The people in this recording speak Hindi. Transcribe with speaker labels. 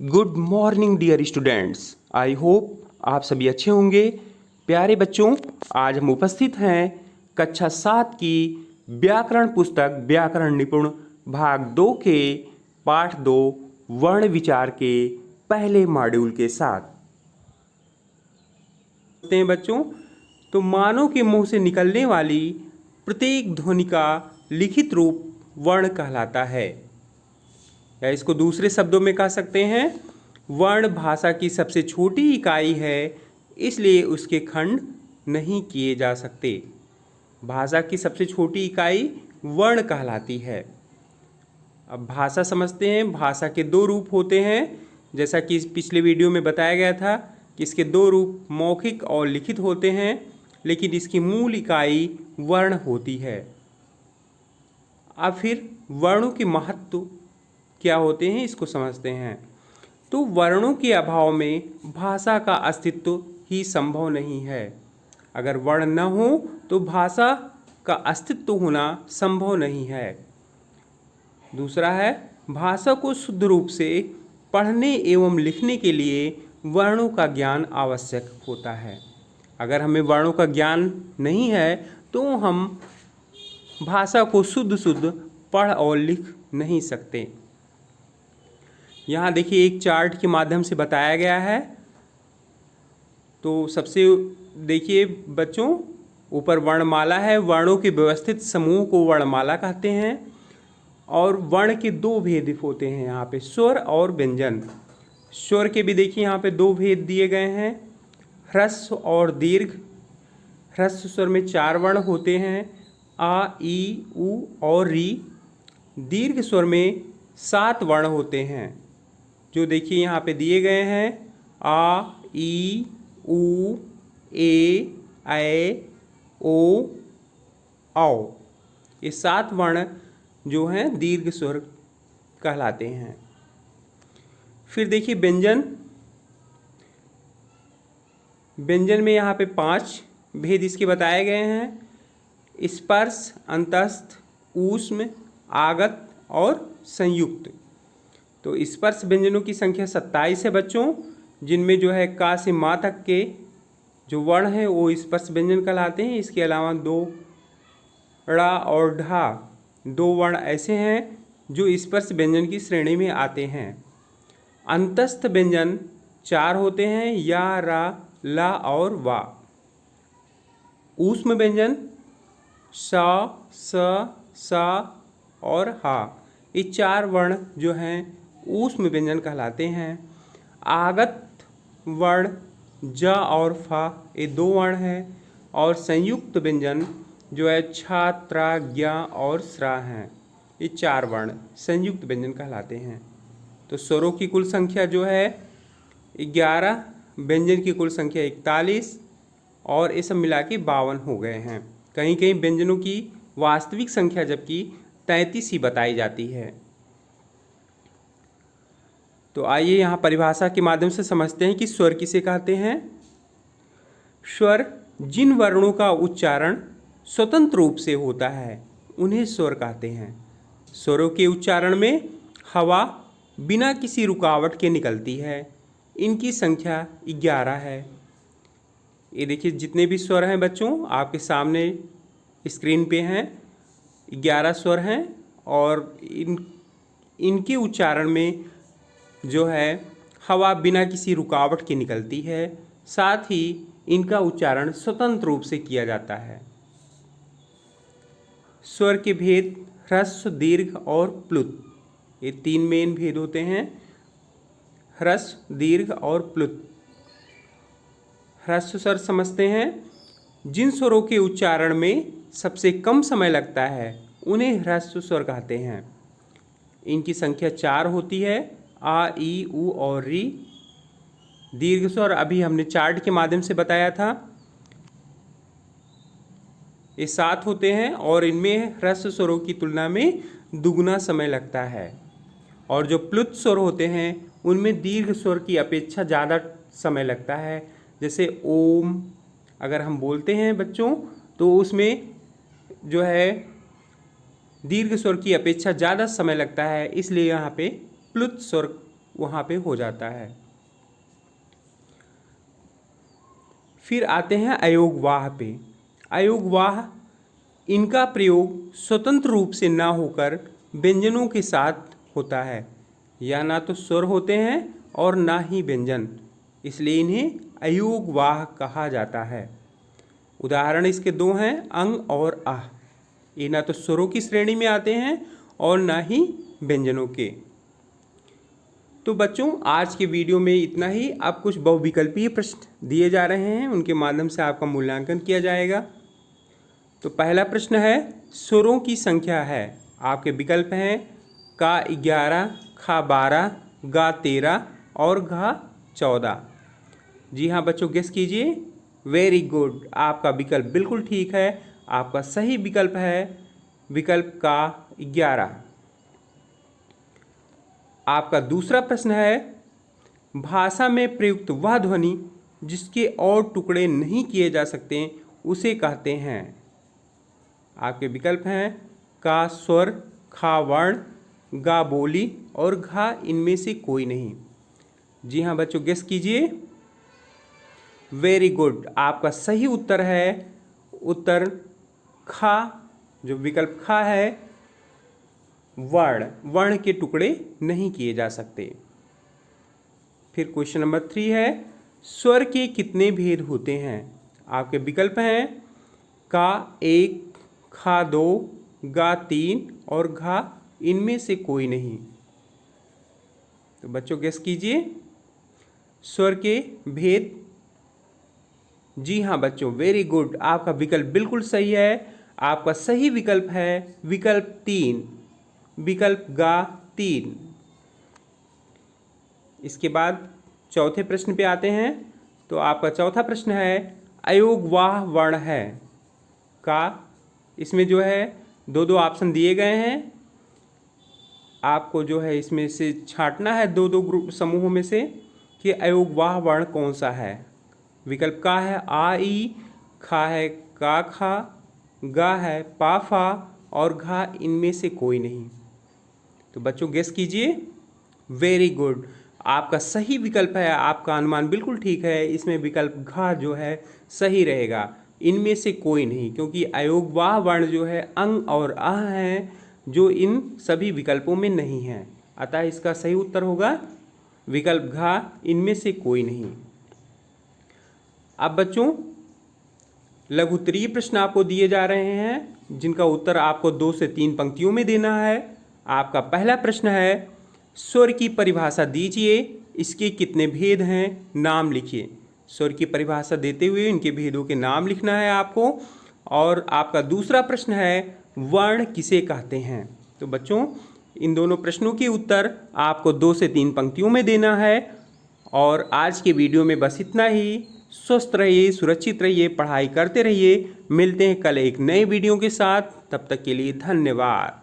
Speaker 1: Good morning dear students. I hope आप सभी अच्छे होंगे। प्यारे बच्चों, आज हम उपस्थित हैं कक्षा 7 की व्याकरण पुस्तक व्याकरण निपुण भाग 2 के पाठ 2 वर्ण विचार के पहले मॉड्यूल के साथ। देखते हैं बच्चों, तो मानव के मुंह से निकलने वाली प्रत्येक ध्वनि का लिखित रूप वर्ण कहलाता है, या इसको दूसरे शब्दों में कह सकते हैं वर्ण भाषा की सबसे छोटी इकाई है, इसलिए उसके खंड नहीं किए जा सकते। भाषा की सबसे छोटी इकाई वर्ण कहलाती है। अब भाषा समझते हैं। भाषा के दो रूप होते हैं, जैसा कि पिछले वीडियो में बताया गया था कि इसके दो रूप मौखिक और लिखित होते हैं, लेकिन इसकी मूल इकाई वर्ण होती है। अब फिर वर्णों के महत्व क्या होते हैं इसको समझते हैं। तो वर्णों के अभाव में भाषा का अस्तित्व ही संभव नहीं है। अगर वर्ण न हो तो भाषा का अस्तित्व होना संभव नहीं है। दूसरा है, भाषा को शुद्ध रूप से पढ़ने एवं लिखने के लिए वर्णों का ज्ञान आवश्यक होता है। अगर हमें वर्णों का ज्ञान नहीं है तो हम भाषा को शुद्ध पढ़ और लिख नहीं सकते। यहाँ देखिए एक चार्ट के माध्यम से बताया गया है। तो सबसे देखिए बच्चों, ऊपर वर्णमाला है। वर्णों के व्यवस्थित समूह को वर्णमाला कहते हैं। और वर्ण के दो भेद होते हैं यहाँ पे, स्वर और व्यंजन। स्वर के भी देखिए यहाँ पे दो भेद दिए गए हैं, ह्रस्व और दीर्घ। ह्रस्व स्वर में 4 वर्ण होते हैं, आ, ई, उ और री। दीर्घ स्वर में 7 वर्ण होते हैं, जो देखिए यहाँ पे दिए गए हैं, आ, ई, उ, ए, ऐ, ओ, औ। ये 7 वर्ण जो हैं दीर्घ स्वर कहलाते हैं। फिर देखिए व्यंजन। व्यंजन में यहाँ पे 5 भेद इसके बताए गए हैं, स्पर्श, अंतस्थ, ऊष्म, आगत और संयुक्त। तो स्पर्श व्यंजनों की संख्या 27 है बच्चों, जिनमें जो है का से माँ तक के जो वर्ण हैं वो स्पर्श व्यंजन कहलाते हैं। इसके अलावा 2 ड़ा और ढा, 2 वर्ण ऐसे हैं जो स्पर्श व्यंजन की श्रेणी में आते हैं। अंतस्थ व्यंजन 4 होते हैं, या, रा, ला और वा। ऊष्म व्यंजन सा, सा और हा, ये 4 वर्ण जो हैं ऊष्म व्यंजन कहलाते हैं। आगत वर्ण ज और फा, ये 2 वर्ण हैं। और संयुक्त व्यंजन जो है छा, त्रा, ज्ञा और स्रा हैं, ये 4 वर्ण संयुक्त व्यंजन कहलाते हैं। तो स्वरों की कुल संख्या जो है 11, व्यंजन की कुल संख्या 41, और ये सब मिला के 52 हो गए हैं। कहीं कहीं व्यंजनों की वास्तविक संख्या जबकि 33 ही बताई जाती है। तो आइए यहाँ परिभाषा के माध्यम से समझते हैं कि स्वर किसे कहते हैं। स्वर जिन वर्णों का उच्चारण स्वतंत्र रूप से होता है उन्हें स्वर कहते हैं। स्वरों के उच्चारण में हवा बिना किसी रुकावट के निकलती है। इनकी संख्या 11 है। ये देखिए जितने भी स्वर हैं बच्चों आपके सामने स्क्रीन पे हैं, 11 स्वर हैं। और इनके उच्चारण में जो है हवा बिना किसी रुकावट के निकलती है, साथ ही इनका उच्चारण स्वतंत्र रूप से किया जाता है। स्वर के भेद ह्रस्व, दीर्घ और प्लुत, ये 3 मेन भेद होते हैं, ह्रस्व, दीर्घ और प्लुत। ह्रस्व स्वर समझते हैं, जिन स्वरों के उच्चारण में सबसे कम समय लगता है उन्हें ह्रस्व स्वर कहते हैं। इनकी संख्या 4 होती है, आ, ई, उ और री। दीर्घ स्वर अभी हमने चार्ट के माध्यम से बताया था, ये 7 होते हैं और इनमें ह्रस्व स्वरों की तुलना में दुगना समय लगता है। और जो प्लुत स्वर होते हैं उनमें दीर्घ स्वर की अपेक्षा ज़्यादा समय लगता है। जैसे ओम अगर हम बोलते हैं बच्चों तो उसमें जो है दीर्घ स्वर की अपेक्षा ज़्यादा समय लगता है, इसलिए यहाँ पे प्लुत स्वर वहाँ पे हो जाता है। फिर आते हैं अयोगवाह पे। अयोगवाह, इनका प्रयोग स्वतंत्र रूप से ना होकर व्यंजनों के साथ होता है। यह ना तो स्वर होते हैं और ना ही व्यंजन, इसलिए इन्हें अयोगवाह कहा जाता है। उदाहरण इसके दो हैं, अंग और आह। ये ना तो स्वरों की श्रेणी में आते हैं और ना ही व्यंजनों के। तो बच्चों, आज के वीडियो में इतना ही। अब कुछ बहुविकल्पीय प्रश्न दिए जा रहे हैं, उनके माध्यम से आपका मूल्यांकन किया जाएगा। तो पहला प्रश्न है, स्वरों की संख्या है। आपके विकल्प हैं का 11, खा 12, गा 13 और घा 14। जी हाँ बच्चों, गेस कीजिए। वेरी गुड, आपका विकल्प बिल्कुल ठीक है। आपका सही विकल्प है विकल्प का 11। आपका दूसरा प्रश्न है, भाषा में प्रयुक्त वह ध्वनि जिसके और टुकड़े नहीं किए जा सकते उसे कहते हैं। आपके विकल्प हैं का स्वर, खा वर्ण, गा बोली और घा इनमें से कोई नहीं। जी हाँ बच्चों, गेस कीजिए। वेरी गुड, आपका सही उत्तर है उत्तर खा, जो विकल्प खा है, वर्ण के टुकड़े नहीं किए जा सकते। फिर क्वेश्चन नंबर 3 है, स्वर के कितने भेद होते हैं। आपके विकल्प हैं का 1, खा 2, गा 3 और घा इनमें से कोई नहीं। तो बच्चों गेस कीजिए स्वर के भेद। जी हाँ बच्चों, वेरी गुड, आपका विकल्प बिल्कुल सही है। आपका सही विकल्प है विकल्प 3, विकल्प गा 3। इसके बाद चौथे प्रश्न पे आते हैं। तो आपका चौथा प्रश्न है, अयोगवाह वर्ण है का। इसमें जो है दो दो ऑप्शन दिए गए हैं, आपको जो है इसमें से छांटना है दो दो ग्रुप समूहों में से कि अयोगवाह वर्ण कौन सा है। विकल्प का है आ ई, खा है का खा, गा है पा फा और घा इनमें से कोई नहीं। तो बच्चों गेस कीजिए। वेरी गुड, आपका सही विकल्प है, आपका अनुमान बिल्कुल ठीक है। इसमें विकल्प घा जो है सही रहेगा, इनमें से कोई नहीं, क्योंकि अयोगवाह वर्ण जो है अंग और आह हैं, जो इन सभी विकल्पों में नहीं हैं। अतः इसका सही उत्तर होगा विकल्प घा, इनमें से कोई नहीं। अब बच्चों, लघुत्तरीय प्रश्न आपको दिए जा रहे हैं, जिनका उत्तर आपको 2 से 3 पंक्तियों में देना है। आपका पहला प्रश्न है, स्वर की परिभाषा दीजिए, इसके कितने भेद हैं, नाम लिखिए। स्वर की परिभाषा देते हुए इनके भेदों के नाम लिखना है आपको। और आपका दूसरा प्रश्न है, वर्ण किसे कहते हैं। तो बच्चों, इन दोनों प्रश्नों के उत्तर आपको 2 से 3 पंक्तियों में देना है। और आज के वीडियो में बस इतना ही। स्वस्थ रहिए, सुरक्षित रहिए, पढ़ाई करते रहिए। मिलते हैं कल एक नए वीडियो के साथ, तब तक के लिए धन्यवाद।